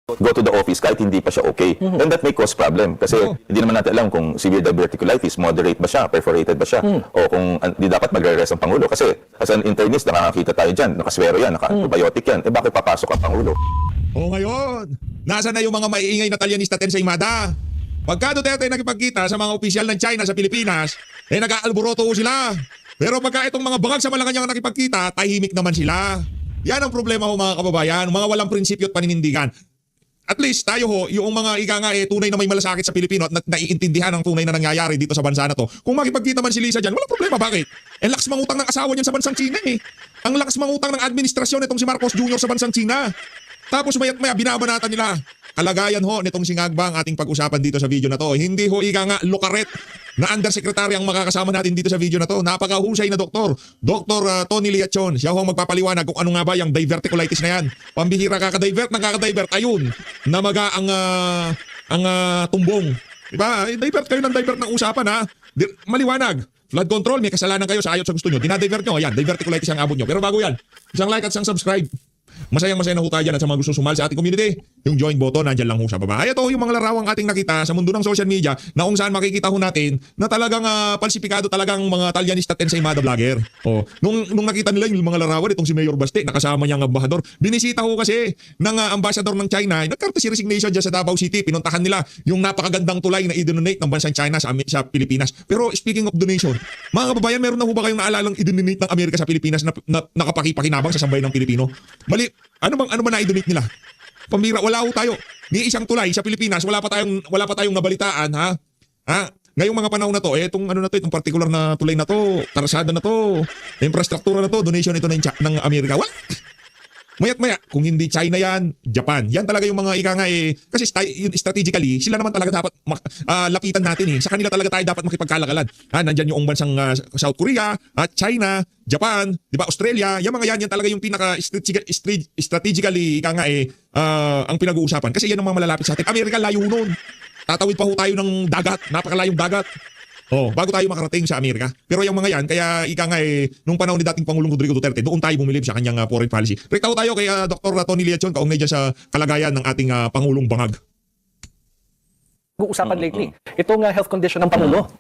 go to the office kahit hindi pa siya okay. And that may cause problem kasi hindi naman natin alam kung severe diverticulitis, moderate ba siya, perforated ba siya, o kung hindi dapat magre-rest ang Pangulo. Kasi as an internist, nakakita tayo dyan, nakaswero yan, naka-antibiotic yan, eh bakit papasok ang Pangulo? O ngayon, nasa na yung mga maiingay na Talyanista Tensei Mada? Pagka Duterte nakipagkita sa mga opisyal ng China sa Pilipinas, eh nag-aalboroto sila. Pero pagka itong mga bangag sa Malacanang nakipagkita, tahimik naman sila. Yan ang problema ho mga kababayan, mga walang prinsipyo at paninindigan. At least tayo ho, yung mga ika nga tunay na may malasakit sa Pilipino at naiintindihan ang tunay na nangyayari dito sa bansa na to. Kung makipagkita man si Lisa dyan, walang problema. Bakit? Eh lakas mangutang ng asawa niyan sa bansang China eh. Ang lakas mangutang ng administrasyon itong si Marcos Jr. sa bansang China. Tapos maya't maya binabanatan nila. Kalagayan ho nitong si Ngagba ang ating pag-usapan dito sa video na to. Hindi ho ika nga lukaret na undersecretary ang makakasama natin dito sa video na to. Napakahusay na doktor. Dr. Tony Liachon. Siya ho ang magpapaliwanag kung ano nga ba yung diverticulitis na yan. Pambihira kakadivert ng kakadivert. Ayun. Namaga ang tumbong. Diba? Divert kayo ng divert ng usapan ha. Maliwanag. Flood control, may kasalanan kayo sa ayot sa gusto nyo. Dinadivert nyo. Ayan, diverticulitis ang abot nyo. Pero bago yan, isang like at isang subscribe. Masayang-masaya na ho tayo dyan at sa mga gusto sumali sa ating community. Yung join button, nandyan lang ho sa baba. Ay, ito yung mga larawang ating nakita sa mundo ng social media na kung saan makikita ho natin na talagang palsipikado talagang mga Talyanista Tensei Mada vlogger. O, nung nakita nila yung mga larawan, itong si Mayor Baste, nakasama niyang ambassador. Binisita ho kasi ng ambassador ng China, nagcourtesy resignation dyan sa Davao City. Pinuntahan nila yung napakagandang tulay na i-donate ng bansang China sa Pilipinas. Pero speaking of donation, mga kababayan, meron na ho ba kayong naalalang i-donate ng Amerika sa Pilipinas na nakapakipakinabang sa sambayan ng Pilipino? Mali, ano bang na-i-donate nila? Pambira, wala ho tayo. Ni isang tulay sa Pilipinas, wala pa tayong nabalitaan, ha? Ngayong mga panahon na to, itong itong particular na tulay na to, tarsada na to, infrastruktura na to, donation ito ng Amerika. What? Maya't maya, kung hindi China yan, Japan. Yan talaga yung mga ika nga kasi strategically, sila naman talaga dapat lapitan natin eh. Sa kanila talaga tayo dapat makipagkalakalan. Nandyan yung bansang South Korea, China, Japan, di ba, Australia, yung mga yan talaga yung pinaka strategically ika nga ang pinag-uusapan. Kasi yan ang mga malalapit sa atin. Amerika layo nun. Tatawid pa ho tayo ng dagat, napakalayong dagat. Bago tayo makarating sa Amerika. Pero yung mga yan, kaya ika nga nung panahon ni dating Pangulong Rodrigo Duterte, doon tayo bumilib sa kanyang foreign policy. Rektaw tayo kay Dr. Tony Liachon, kaugnay dyan sa kalagayan ng ating Pangulong Bangag. Usapan lately. Itong health condition ng Pangulo.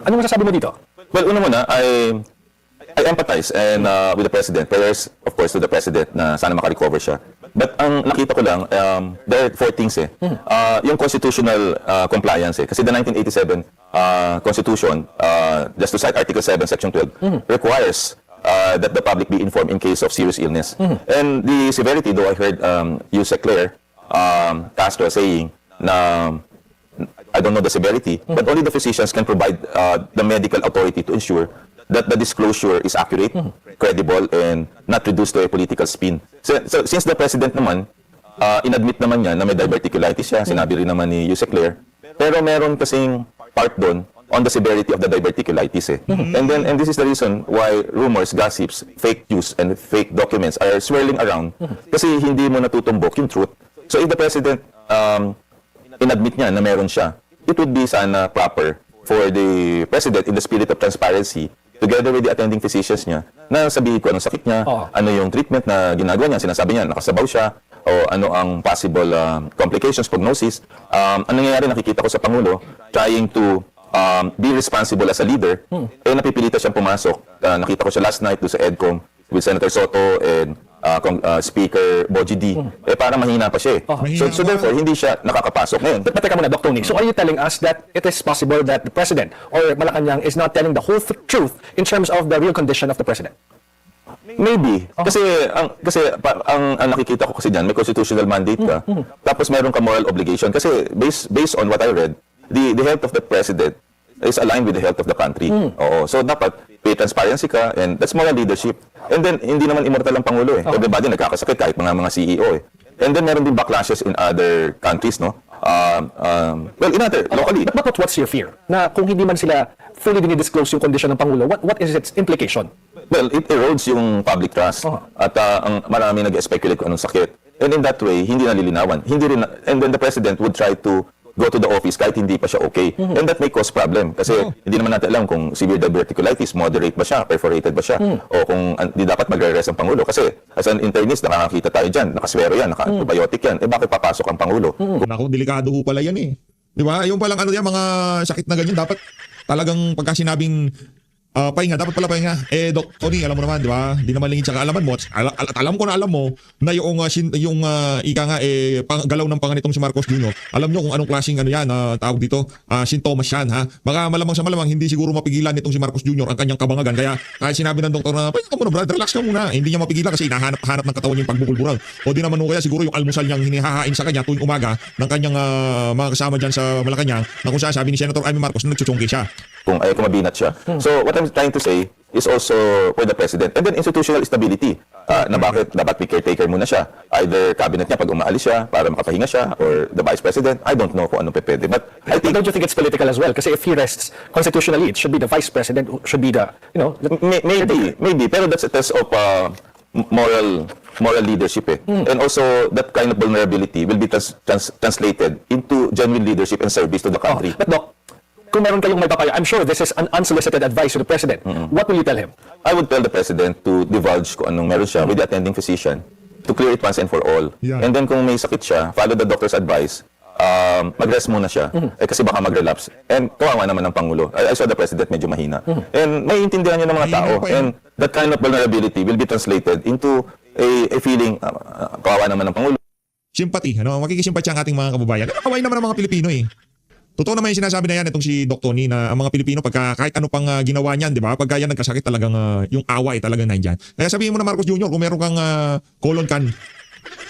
Ano masasabi mo dito? Well, una muna, I empathize and with the President. Prayers, of course, to the President na sana makarecover siya. But ang nakita ko lang, there are four things yung constitutional compliance Kasi the 1987 Constitution, just to cite Article 7, Section 12, requires that the public be informed in case of serious illness. And the severity, though I heard Yusek Claire Castro saying na I don't know the severity, but only the physicians can provide the medical authority to ensure that the disclosure is accurate, credible, and not reduced to a political spin. So since the President naman, inadmit naman niya na may diverticulitis siya, sinabi rin naman ni Yusek Claire, pero meron kasing part doon on the severity of the diverticulitis And this is the reason why rumors, gossips, fake news, and fake documents are swirling around kasi hindi mo natutumbok yung truth. So if the President inadmit niya na meron siya, it would be sana proper for the President in the spirit of transparency together with the attending physicians niya, na sabihin ko anong sakit niya, ano yung treatment na ginagawa niya, sinasabi niya, nakasabaw siya, o ano ang possible complications, prognosis. Ang nangyayari, nakikita ko sa Pangulo, trying to be responsible as a leader, napipilitan siyang pumasok. Nakita ko siya last night doon sa EDCOM with Senator Soto and Speaker Boji D. Parang mahina pa siya So therefore, hindi siya nakakapasok ngayon. But teka muna, Dr. Tony. So are you telling us that it is possible that the President or Malacanang is not telling the whole truth in terms of the real condition of the President? Maybe. Kasi ang nakikita ko kasi diyan, may constitutional mandate ka. Tapos meron ka moral obligation. Kasi based on what I read, the health of the President is aligned with the health of the country. So dapat may transparency ka and that's moral leadership. And then hindi naman immortal ang Pangulo Everybody nagkakasakit kahit mga CEO And then meron din backlashes in other countries, no? Well, in other, locally. But what's your fear? Na kung hindi man sila fully dinidisclose yung condition ng Pangulo, what is its implication? Well, it erodes yung public trust. At ang marami nag-speculate kung anong sakit. And in that way, hindi nalilinawan. And then the President would try to go to the office kahit hindi pa siya okay. And that may cause problem. Kasi hindi naman natin alam kung severe diverticulitis, moderate ba siya, perforated ba siya, o kung hindi dapat magre-rest ang Pangulo. Kasi as an internist, nakakita tayo dyan, nakaswero yan, naka-antibiotic yan. Bakit papasok ang Pangulo? Naku, delikado ho pala yan eh. Di ba? Yung palang ano yan, mga sakit na ganyan, dapat talagang pagka sinabing pahinga, dapat pala pahinga. Doc Tony, alam mo naman, di ba? Di naman lingid sa kaalaman mo. Alam ko na alam mo na yung ika nga, galaw ng pangan nitong si Marcos Jr. Alam nyo kung anong klaseng ano yan, tawag dito, sintomas yan, ha? Baka malamang sa malamang, hindi siguro mapigilan nitong si Marcos Jr. ang kanyang kabangagan. Kaya kahit sinabi ng doktor na, pahinga ka muna, brad, relax ka muna. Hindi niya mapigilan kasi hinahanap-hanap ng katawan yung pagbubulbural. O di naman kaya siguro yung almusal niyang hinihahain sa kanya tuwing umaga ng kanyang mga kasama dyan sa Malacanang, na kung sabi ni Senator Amy Marcos na nagchuchongke siya. Kung mabinat siya. So what I'm trying to say is also for the President. And then institutional stability. Na bakit dapat may caretaker muna siya. Either cabinet niya pag umaalis siya para makapahinga siya, or the Vice President. I don't know kung ano pwede. But I think Don't you think it's political as well? Kasi if he rests constitutionally, it should be the Vice President who should be the, maybe. Pero that's a test of moral leadership eh. And also that kind of vulnerability will be translated into genuine leadership and service to the country. But Doc, kung meron kayong may papayo, I'm sure this is an unsolicited advice to the President. What will you tell him? I would tell the President to divulge kung anong meron siya with the attending physician to clear it once and for all. Yeah. And then kung may sakit siya, follow the doctor's advice. Mag-rest muna siya. Kasi baka mag-relapse. And kawawa naman ng Pangulo. I saw the President medyo mahina. And may intindihan niya ng mga tao. And that kind of vulnerability will be translated into a feeling, kawawa naman ng Pangulo. Sympathy, ano? Makikisimpatya ang ating mga kababayan. Kawain naman ang mga Pilipino eh. Totoo naman yung sinasabi na yan itong si Doc Tony na ang mga Pilipino pagka kahit ano pang ginawa niyan, di ba? Pagka yan nagkasakit talagang yung awa talagang nandiyan. Kaya sabihin mo na Marcos Jr. kung meron kang colon can,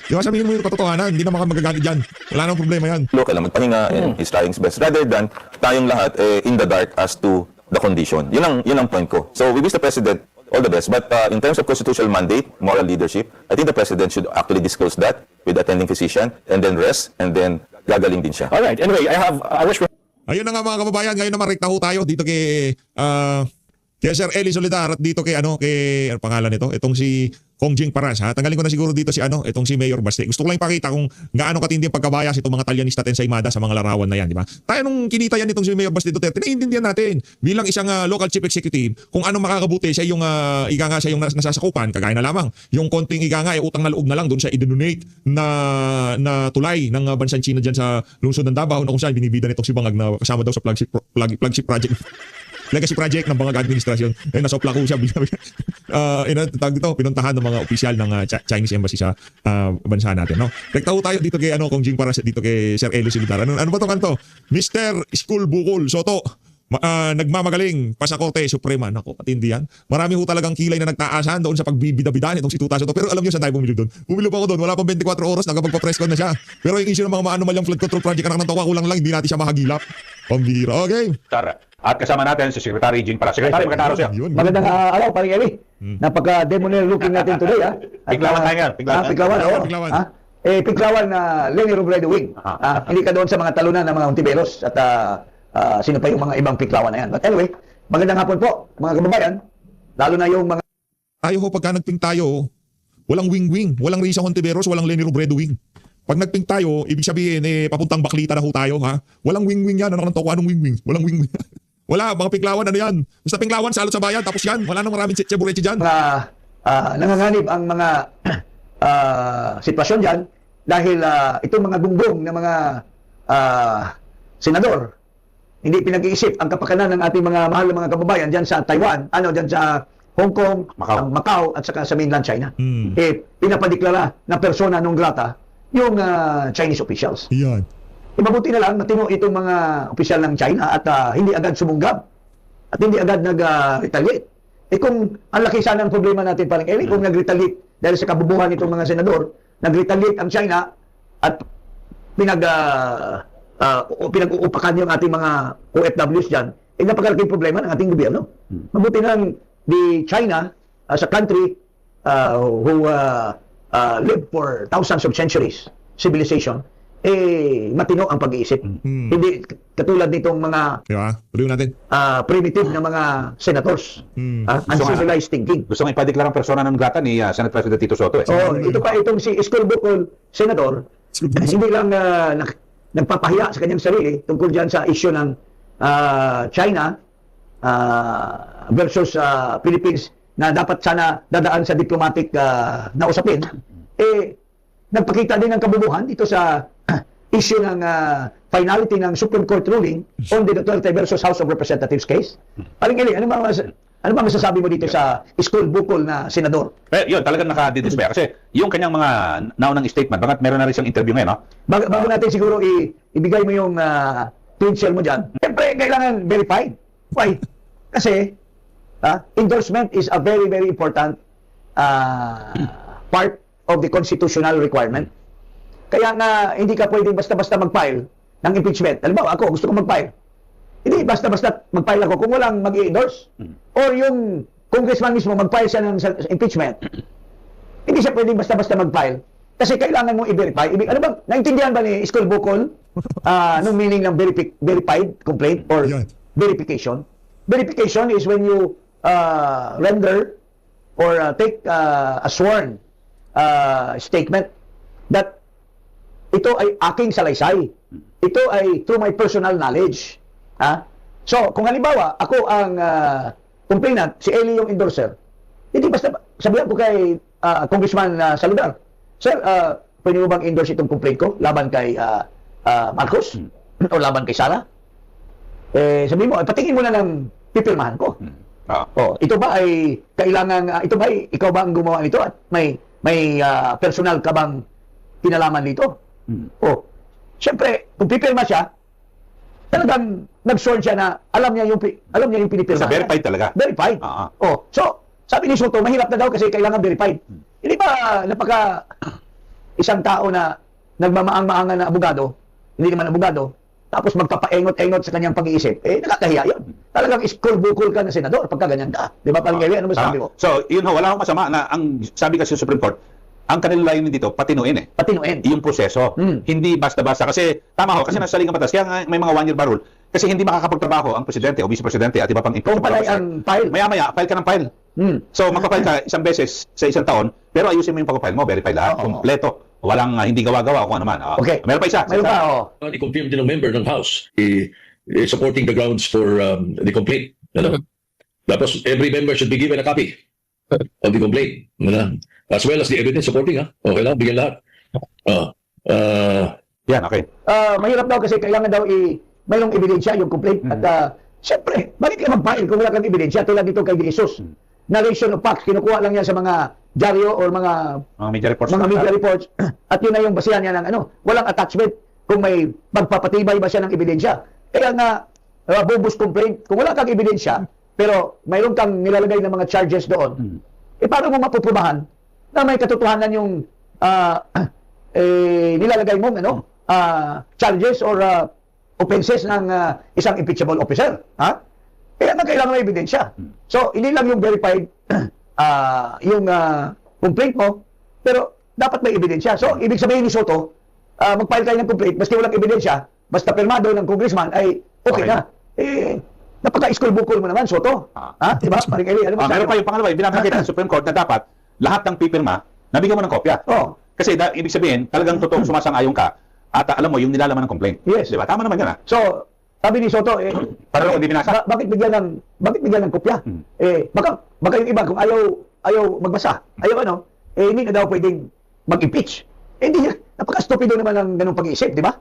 di ba sabihin mo yung katotohanan, hindi naman ka magagalit dyan. Wala nang problema yan. Kailangan magpahinga and he's trying his best rather than tayong lahat in the dark as to the condition. Yun ang point ko. So we wish the President all the best. But in terms of constitutional mandate, moral leadership, I think the President should actually disclose that with the attending physician and then rest and then gagaling din siya. All right. Anyway, I wish we Ayun na nga mga kababayan, ngayon naman rekta ho tayo dito kay Sir Eli Solidar at dito kay ano pangalan nito? Itong si Kong Jing Paras, ha. Tanggalin ko na siguro dito si itong si Mayor Baste. Gusto ko lang ipakita kung gaano katindi ang pagkabayas itong mga Talyanista at Ensaymada sa mga larawan na yan, di ba? Tayo nung kinita yan itong si Mayor Baste Duterte, naiintindihan natin bilang isang local chief executive kung ano makakabuti siya yung ika nga siya yung nasasakupan, kagaya na lamang yung konting ika nga utang na loob na lang doon sa i-donate na tulay ng bansang China diyan sa lungsod ng Davao na kung saan binibida nitong si Bangag na kasama daw sa flagship project. Legacy project ng Bangag Administrasyon. Ay nasopla ko siya. Tawag dito, pinuntahan ng mga opisyal ng Chinese Embassy sa bansa natin. No? Rekta ho tayo dito kay Kong Jing Paras, dito kay Sir Eli Solidar. Ano ba itong kanto? Mr. School Bukol Soto. Nagmamagaling Pasakorte Suprema. Nako, patindi yan. Marami ho talagang kilay na nagtaasan doon sa pagbibida-bidaan itong si Tuta Soto. Pero alam niyo saan tayo bumili doon? Bumili pa ako doon. Wala pang 24 oras, nakapagpa-press con na siya. Pero yung issue ng mga maanomalyang flood control project, anak ng tawa, kulang lang, hindi natin siya mahagilap. Pambira. Okay. At kasama natin si Secretary Jing Paras. Secretary, magandang araw siya. Yun. Magandang araw, paring Eli. Napaka-demonial looking natin today, ha? Piklawan tayo ngayon. Piklawan, oo. Piklawan. Ha? Piklawan na Lenny Robredo Wing. Hindi ka doon sa mga talunan ng mga Ontiveros at sino pa yung mga ibang piklawan na yan. But anyway, magandang hapon po, mga kababayan. Lalo na yung mga... Tayo ho, pagka nagping tayo, walang wing-wing. Walang Risa Hontiveros, walang Lenny Robredo Wing. Pag nagping tayo, ibig sabihin, papuntang Baklita na ho tayo, ha? Walang wing-wing yan. Ano nang toko, anong wing-wing? Walang wing-wing. Wala, mga piklawan, ano yan? Basta piklawan, salot sa bayan, tapos yan. Wala nang maraming tsebureche dyan. nanganganib ang mga sitwasyon dyan dahil itong mga gunggong na mga senador, hindi pinag-iisip ang kapakanan ng ating mga mahal na mga kababayan dyan sa Taiwan, dyan sa Hong Kong, Macau at saka sa mainland China. Pinapadeklara na persona non grata yung Chinese officials. Yan. Mabuti na lang matino itong mga opisyal ng China at hindi agad sumunggab at hindi agad nag-retaliate. Kung ang laki sana ang problema natin parang Eli, kung nag-retaliate dahil sa kabubuhan itong mga senador, nag-retaliate ang China at pinag-uupakan yung ating mga OFWs dyan, napakalaking problema ng ating gobyerno. Mabuti na lang the China as a country who lived for thousands of centuries, civilization, matino ang pag-iisip. Hindi katulad nitong mga Diba? Tuloy natin. primitive na mga senators. Uncivilized thinking. Gusto nga ipadeklarang persona non grata ni Senate President Tito Soto. Ito pa itong si Iskol Bukol, senador, hindi lang nagpapahiya sa kanyang sarili tungkol dyan sa issue ng China versus Philippines na dapat sana dadaan sa diplomatic na usapin, nagpakita din ng kabubuhan dito sa issue ng finality ng Supreme Court ruling on the Duterte versus House of Representatives case. Paring Eli, ano ba masasabi mo dito sa school bukol na senador? Yun, talagang nakadidisplay. Kasi yung kanyang mga naunang statement, bakit meron na rin siyang interview ngayon, no? Bago natin siguro ibigay mo yung tweet share mo dyan, siyempre kailangan verified. Why? Kasi endorsement is a very, very important part of the constitutional requirement. Kaya nga hindi ka pwedeng basta-basta mag-file ng impeachment. Halimbawa, ako gusto ko mag-file. Hindi basta-basta mag-file ako kung walang mag-i-endorse. Or yung congressman mismo mag-file siya ng impeachment. Hindi siya pwedeng basta-basta mag-file. Kasi kailangan mong i-verify. Ano ba, naintindihan ba ni Iskol Bukol nung meaning ng verified complaint or Yan. verification? Verification is when you render or take a sworn statement that ito ay aking salaysay. Ito ay through my personal knowledge. So, kung halimbawa, ako ang complainant, si Eli yung endorser, hindi basta sabihan ko kay Congressman Saludar, Sir, pwede mo bang endorse itong complaint ko laban kay Marcos o laban kay Sara? Sabihin mo, patingin mo na ng pipirmahan ko. Ito ba ay kailangan, ito ba ay ikaw ba ang gumawa nito at may personal ka bang kinalaman dito? Siyempre, kung pipirma siya, talagang nag-sworn siya na alam niya yung pinipirma. Sa verified talaga. Verified. So, sabi ni Soto, mahirap na daw kasi kailangan verified. Hindi ba isang tao na nagmamaang-maangan na abogado, hindi naman abogado, tapos magpapaengot-engot sa kanyang pag-iisip, nakakahiya yun. Talagang iskol bukol ka na senador pagka ganyan ka. Di ba, Palangeli? Ano masasabi mo? So, yun ho, wala akong masama na ang sabi kasi sa Supreme Court, ang kanila layunin dito, patinuin Patinuin. yung proseso. Hindi basta-basta. Kasi, tama ho, kasi nasa ligang batas, kaya nga may mga one-year bar rule. Kasi hindi makakapagtrabaho ang presidente o vice-presidente at iba pang Kung palay ang file. Maya-maya, file ka ng file. So, magpa-file ka isang beses sa isang taon, pero ayusin mo yung pag-file mo, verify lahat, kompleto. Walang hindi gawa-gawa kung ano man. Okay. Meron pa isa. Meron pa, I-confirm din ng member ng House supporting the grounds for the complaint. Ano? Tapos every member should be given a copy of the complaint. Ano? As well as the evidence supporting. Okay lang, bigyan lahat. Yan, okay. Mahirap daw kasi kailangan daw mayroong ebidensya yung complaint. At siyempre, bakit ka mag-file kung wala kang ebidensya tulad dito kay De Jesus? Narration of facts, kinukuha lang yan sa mga dyaryo or mga media reports. media reports. At yun na yung basihan niya ng walang attachment kung may magpapatibay ba siya ng ebidensya. Kaya nga, bogus complaint, kung wala kang ebidensya, pero mayroon kang nilalagay ng mga charges doon, paano mo mapuprubahan na may katotohanan yung nilalagay mong charges or offenses ng isang impeachable officer. Kaya nga kailangan may ebidensya. So, hindi lang yung verified yung complaint mo, pero dapat may ebidensya. So, ibig sabihin ni Soto, mag-file kayo ng complaint, maski walang ebidensya, basta pirmado ng congressman, ay okay na. Napaka-school bukol mo naman, Soto. Diba? Paring Eli, ano Meron pa yung pangalawa, binabagay ng Supreme Court na dapat lahat ng pipirma, nabigyan mo ng kopya. Kasi ibig sabihin, talagang totoong sumasang-ayon ka at alam mo yung nilalaman ng complaint. Yes. Diba? Tama naman yan. So, sabi ni Soto, Para hindi binasa. bakit bigyan ng kopya? Baka yung iba, kung ayaw magbasa, hindi na daw pwedeng mag-impeach. Hindi, napaka-stupido naman ng ganung pag-iisip, di ba?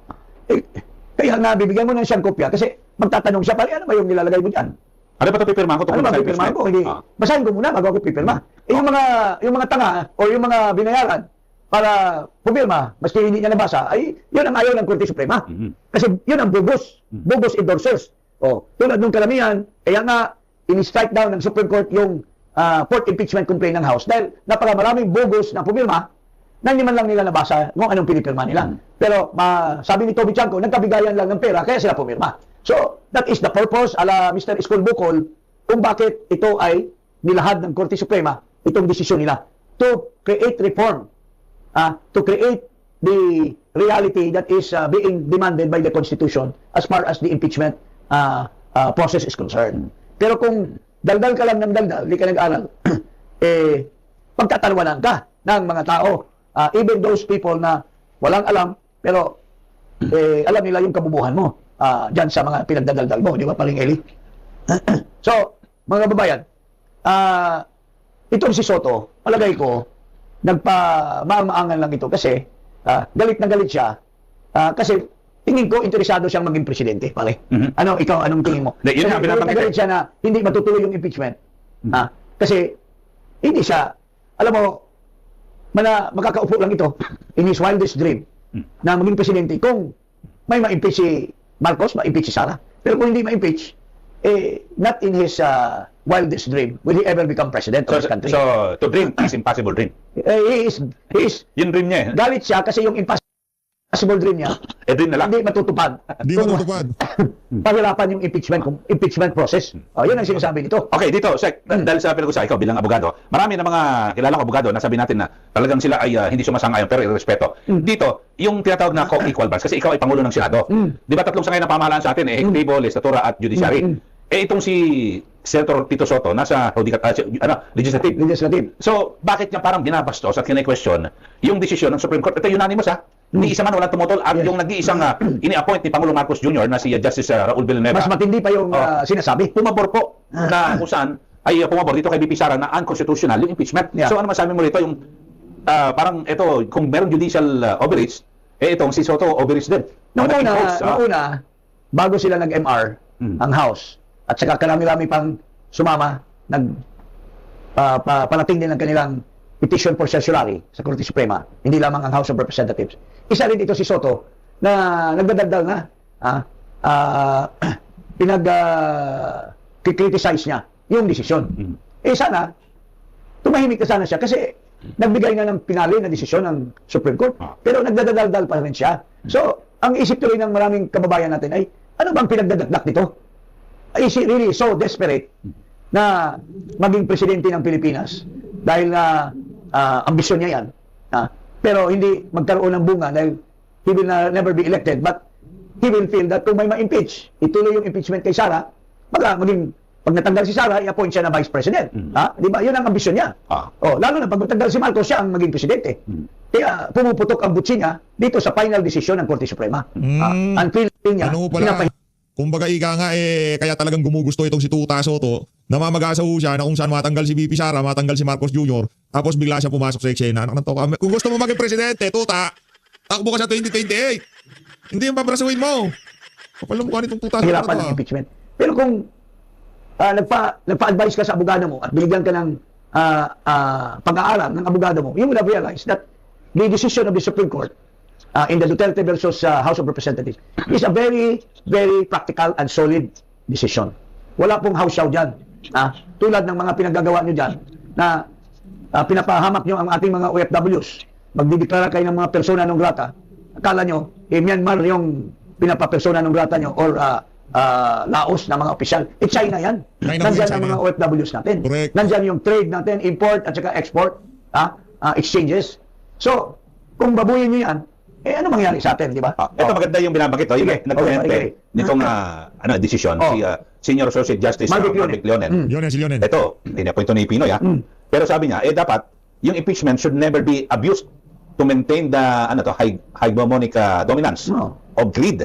Kaya nga, bibigyan mo ng siyang kopya kasi magtatanong siya, pare, ano ba yung nilalagay mo dyan? Ano ba ito pipirma ko? Ano ba pipirma ko? Hindi. Basahin ko muna bago ako pipirma. Yung mga tanga o yung mga binayaran para pupirma, maski hindi niya nabasa, ay yun ang ayaw ng Korte Suprema. Kasi yun ang bogus endorsers. Tulad nung karamihan, kaya nga, in-strike down ng Supreme Court yung fourth impeachment complaint ng House dahil napakamaraming bogus na pupirma na hindi man lang nila nabasa kung anong pinipirma nila. Pero sabi ni Toby Chanko, nagkabigayan lang ng pera kaya sila pumirma. So, that is the purpose ala Mr. Iskol Bukol kung bakit ito ay nilahad ng Korte Suprema, itong desisyon nila to create reform, to create the reality that is being demanded by the Constitution as far as the impeachment process is concerned. Pero kung daldal ka lang ng daldal, hindi ka nag-aral, pagtatalwanan ka ng mga tao, even those people na walang alam, pero alam nila yung kabubuhan mo dyan sa mga pinagdadaldal mo, di ba, paring Eli? So, mga kababayan, itong si Soto, palagay ko, nagpa-maangan lang ito kasi galit na galit siya kasi tingin ko interesado siyang maging presidente, pare. Ano, ikaw, anong tingin mo? Yun nga, Kasi galit na binabanggit galit siya na hindi matutuloy yung impeachment. Kasi hindi siya, alam mo, makakaupo lang ito in his wildest dream na maging presidente kung may ma-impeach si Marcos, ma-impeach si Sara. Pero kung hindi ma-impeach, not in his wildest dream will he ever become president of this country. So, to dream is impossible dream. He is Yung dream niya eh. galit siya kasi yung impossible dream niya Dream na lang. hindi matutupad. Hindi mo matupad. Pahirapan yung impeachment process. Yun ang sinasabi nito. Okay, dito, Sek, dahil sa pinag-usapan, ikaw bilang abogado, marami na mga kilala ko abogado na sabi natin na talagang sila ay hindi sumasang-ayon pero irespeto. Dito, yung tinatawag na co-equal branch, kasi ikaw ay Pangulo ng Senado. Di ba tatlong sangay na pamahalaan sa atin, executive, legislatura at judiciary. Itong si Senator Tito Soto, nasa legislative. Legislative. So, bakit niya parang binabastos at kine-question yung desisyon ng Supreme Court? Ito unanimous Ni isa man walang tumutol at yung nag-iisang ini-appoint ni Pangulong Marcos Jr. na si Justice Raul Villanueva. Mas matindi pa yung sinasabi. Pumabor po na kung saan ay pumabor dito kay BP Sara na unconstitutional yung impeachment. Yeah. So ano masabi mo rito yung parang ito kung meron judicial overreach itong si Soto overreach din. Nung Nag-impose, una, bago sila nag-MR, ang House, at saka karami-rami pang sumama, palating din ang kanilang petition for certiorari sa Korte Suprema, hindi lamang ang House of Representatives. Isa rin ito si Soto na nagdadaldal na criticize niya yung desisyon. Sana tumahimik na sana siya kasi nagbigay na ng pinali na desisyon ng Supreme Court pero nagdadaldal pa rin siya. So, ang isip tuloy ng maraming kababayan natin ay ano bang pinagdadagdak nito? Is he really so desperate na maging presidente ng Pilipinas dahil na ambisyon niya yan? Pero hindi magkaroon ng bunga dahil he will never be elected but he will feel that kung may ma-impeach, ituloy yung impeachment kay Sara, baka maging pag natanggal si Sara, i-appoint siya na vice president. Di ba? Yun ang ambisyon niya. Lalo na pag natanggal si Marcos, siya ang maging presidente. Kaya pumuputok ang butsi niya dito sa final decision ng Korte Suprema. Ang feeling niya, Ano pala? Kumbaga ika nga kaya talagang gumugusto itong si Tuta Soto. Namamagasa ho siya na kung saan matanggal si BP Sara, matanggal si Marcos Jr. Tapos bigla siya pumasok sa eksena. Anak ng toka. Kung gusto mo maging presidente, Tuta, takbo ka sa 2028. Hindi yung babrasuin mo. Kapal ng mukha nitong Tuta Soto. hirapan ng impeachment. Pero kung nagpa-advise ka sa abogado mo at binigyan ka ng pag-aaral ng abogado mo, you would have realized that the decision of the Supreme Court in the Duterte versus House of Representatives is a very, very practical and solid decision. Wala pong house show dyan. Tulad ng mga pinagagawa nyo dyan na pinapahamak nyo ang ating mga OFWs. Magdideklara kayo ng mga persona non grata. Akala nyo, Myanmar yung pinapapersona non grata nyo or Laos na mga opisyal. China yan. Nandyan ang mga OFWs natin. Correct. Nandyan yung trade natin, import at saka export, exchanges. So, kung babuyin nyo yan, ano mangyari sa atin, di ba? Ito maganda yung binabanggit yung Sige. nagkuhente Okay. nitong desisyon si Senior Associate Justice Marvic Leonen. Yun yan, si Leonen. Ito, pinapunto ni Pinoy Pero sabi niya, dapat yung impeachment should never be abused to maintain the hegemonic dominance of greed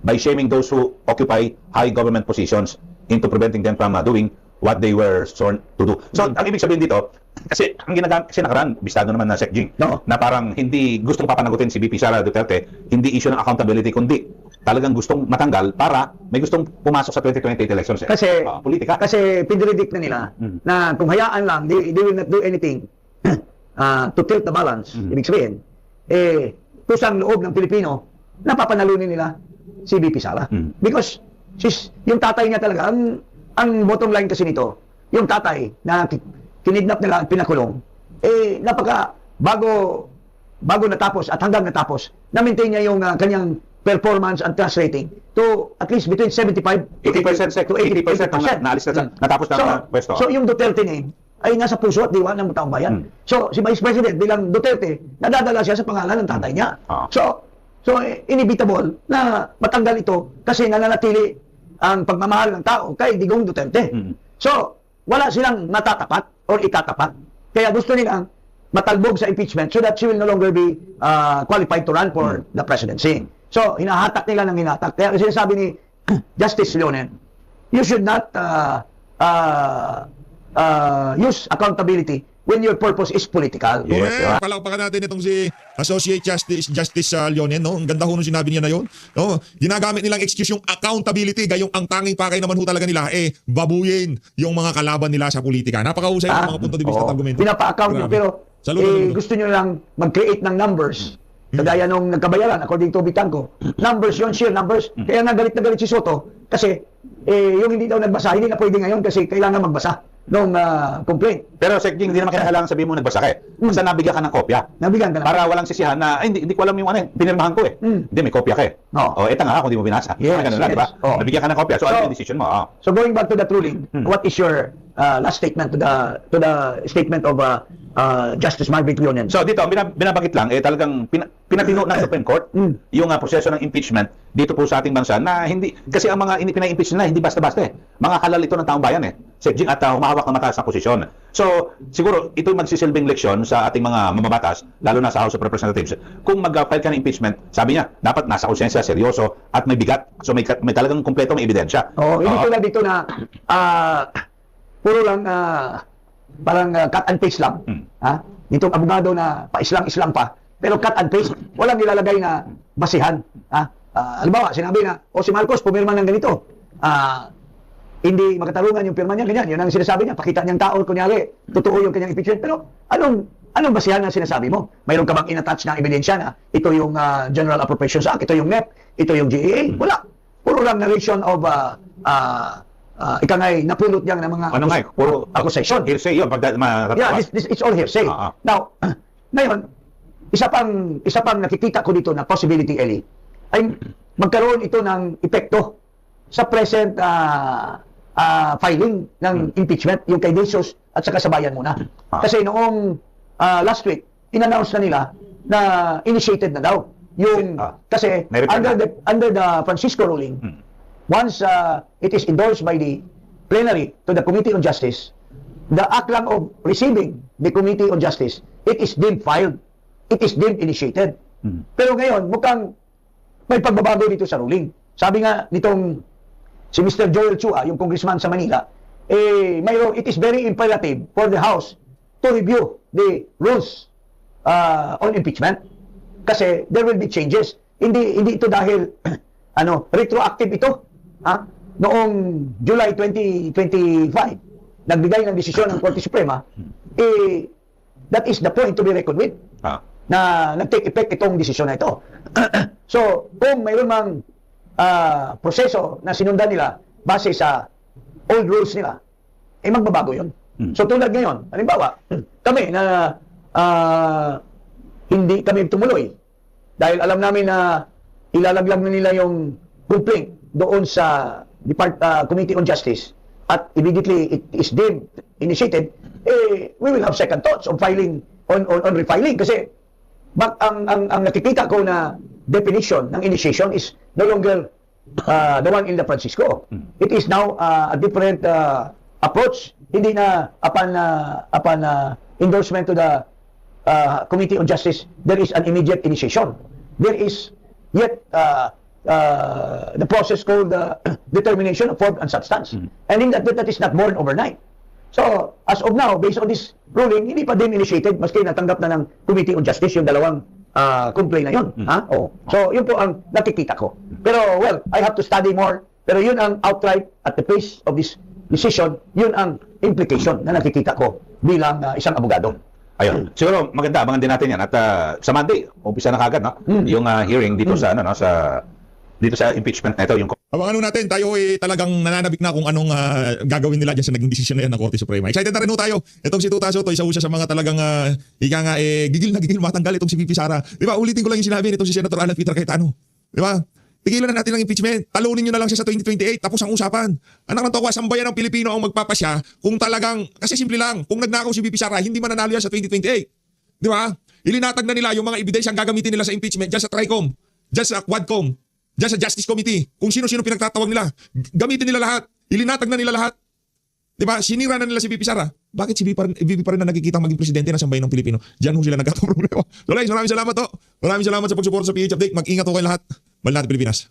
by shaming those who occupy high government positions into preventing them from doing what they were sworn to do. So, ang ibig sabihin dito, kasi ang kasi nakaraan, bistado naman na Sec Jing, na parang hindi gustong papanagutin si BP Sara Duterte, hindi issue ng accountability, kundi talagang gustong matanggal para may gustong pumasok sa 2028 elections. Kasi, politika. kasi pinredict na nila na kung hayaan lang, they will not do anything to tilt the balance. Ibig sabihin, kusang loob ng Pilipino, napapanalunin nila si BP Sara. Because yung tatay niya talaga, ang bottom line kasi nito, yung tatay na kinidnap nila at pinakulong, bago natapos at hanggang natapos, na-maintain niya yung kanyang performance and trust rating to at least between 75 80% to 80%. naalis na natapos na pwesto. So yung Duterte name ay nasa puso at diwa ng taong bayan. So si Vice President bilang Duterte, nadadala siya sa pangalan ng tatay niya. So inevitable na matanggal ito kasi nananatili ang pagmamahal ng tao kay Digong Duterte. So wala silang matatapat or itatapat. Kaya gusto nilang matalbog sa impeachment so that she will no longer be qualified to run for the presidency. So, hinahatak nila ng hinahatak. Kaya sinasabi ni Justice Leonen, you should not use accountability when your purpose is political. Yeah, palakpakan natin itong si Associate Justice Leonen, no? Ang ganda ho nung sinabi niya na yon. No? Ginagamit nilang excuse yung accountability, gayong ang tanging pakay naman ho talaga nila babuyin yung mga kalaban nila sa politika. Napakahusay ng mga punto de vista at argumento. Pinapa-account nyo, Grabe. pero Saludo. gusto nyo lang mag-create ng numbers. Kagaya nung nagkabayaran, according to Bitanco. Numbers yun, sheer numbers. Kaya nga galit na galit si Soto kasi yung hindi daw nagbasa, hindi na pwede ngayon kasi kailangan magbasa nung complaint. Pero Sec Jing, hindi naman kailangan sabihin mo nagbasa ka eh. Basta nabigyan ka ng kopya. Nabigyan ka na. Para walang sisihan na, ay, hindi ko alam yung ano, pinirmahan ko eh. Hindi, may kopya ka eh. Oo. Eto nga kung di mo binasa. Yes, Ganun lang, yes. di ba? Oo. Nabigyan ka ng kopya. So, ano So, yung decision mo? So going back to that ruling, what is your last statement to the statement of Justice Marvick Leonen? So dito, binabanggit lang, talagang pinatino ng Supreme Court yung proseso ng impeachment dito po sa ating bansa na hindi, kasi ang mga pina-impeach nila hindi basta-basta eh. Mga halal ito ng taong bayan eh. Sejing at humahawak ng mataas na posisyon. So siguro ito magsisilbing leksyon sa ating mga mamabatas, lalo na sa House of Representatives. Kung mag-file ka ng impeachment, sabi niya, dapat nasa konsensya, seryoso at may bigat. So may talagang kumpleto may ebidensya. Hindi tulad dito na puro lang parang cut and paste lang. Ha? Ditong abogado na pa-islang-islang pa. Pero cut and paste, walang nilalagay na basihan. Ha? Halimbawa, sinabi na, si Marcos, pumirma ng ganito. Hindi magkatarungan yung pirma niya, ganyan. Yun ang sinasabi niya. Pakita niyang tao, kunyari, totoo yung kanyang impeachment. Pero anong basihan ang sinasabi mo? Mayroon ka bang in-attach na ebidensya na ito yung General Appropriations Act, ito yung NEP, ito yung GEA? Wala. Puro lang narration of ikangay napulot niyang ng mga Puro accusation. hearsay yun. Yeah, it's all hearsay. Now, ngayon, isa pang nakikita ko dito na possibility, Eli, ay magkaroon ito ng epekto sa present filing ng impeachment, yung kay De Jesus at saka sa bayan muna. Kasi noong last week, in-announce na nila na initiated na daw. Yung, kasi under the Francisco ruling, once it is endorsed by the plenary to the Committee on Justice, the act lang of receiving the Committee on Justice, it is deemed filed. It is deemed initiated. Pero ngayon, mukhang may pagbabago dito sa ruling. Sabi nga nitong si Mr. Joel Chua, yung congressman sa Manila, it is very imperative for the House to review the rules on impeachment. Kasi there will be changes. Hindi ito dahil retroactive ito. Noong July 2025, nagbigay ng desisyon ng Korte Suprema, that is the point to be reckoned with. Na nag-take effect itong desisyon na ito. So, kung mayroon mang proseso na sinundan nila base sa old rules nila, magbabago yun. So, tulad ngayon, halimbawa, kami na hindi kami tumuloy dahil alam namin na ilalaglag na nila yung complaint doon sa Committee on Justice at immediately it is deemed initiated, we will have second thoughts on filing, on refiling kasi ang nakikita ko na definition ng initiation is no longer the one in the Francisco. It is now a different approach. Hindi na upon endorsement to the Committee on Justice, there is an immediate initiation. There is yet the process called determination of form and substance. And in that is not born overnight. So, as of now, based on this ruling, hindi pa din initiated, maski natanggap na ng Committee on Justice yung dalawang complaint na yun. So, yun po ang nakikita ko. Pero, well, I have to study more. Pero yun ang outright at the face of this decision, yun ang implication na nakikita ko bilang isang abogado. Ayun. Siguro maganda, abangan din natin yan. At sa Monday, umpisa na kagad, no? Yung hearing dito sa dito sa impeachment na ito, yung Abangan natin, tayo talagang nananabik na kung anong gagawin nila dyan sa naging desisyon na yan ng Korte Suprema. Excited na rin tayo. Itong si Tuta Soto, isa sa mga talagang gigil na gigil matanggal itong si VP Sara. Di ba? Ulitin ko lang yung sinabi nitong si Senator Alan Peter Cayetano. Di ba? Tigilan na natin ang impeachment. Talunin nyo na lang siya sa 2028. Tapos ang usapan. Anak ng tawa, sambayan ng Pilipino ang magpapasya kung talagang, kasi simple lang, kung nagnakaw si VP Sara, hindi mananalo yan sa 2028. Di ba? Ilinatag na nila yung mga ebidensyang gagamitin nila sa impeachment dyan sa TRICOM, dyan sa Quadcom, dyan sa Justice Committee, kung sino-sino pinagtatawag nila. Gamitin nila lahat. Ilinatag na nila lahat. Di ba? Sinira na nila si VP Sara. Bakit si VP pa rin na nakikita maging presidente ng sambayan ng Pilipino? Diyan ho sila nagkakaroon problema. So guys, maraming salamat to. Maraming salamat sa pagsuporta sa PH Update. Mag-ingat ho kayo lahat. Mahal natin Pilipinas.